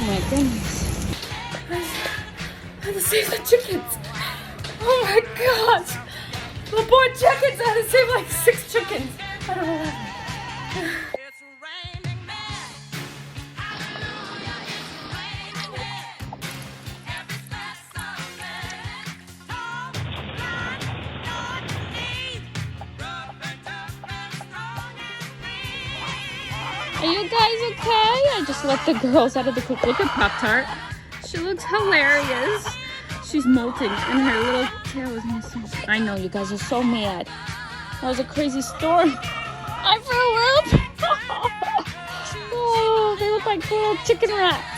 my goodness. I had to save the chickens. Oh my gosh. The poor chickens. I had to save like 6 chickens out of 11. Are you guys okay? I just let the girls out of the coop. Look at Pop-Tart. She looks hilarious. She's molting and her little tail is missing. I know you guys are so mad. That was a crazy storm. I flew a loop. Oh, they look like little chicken rats.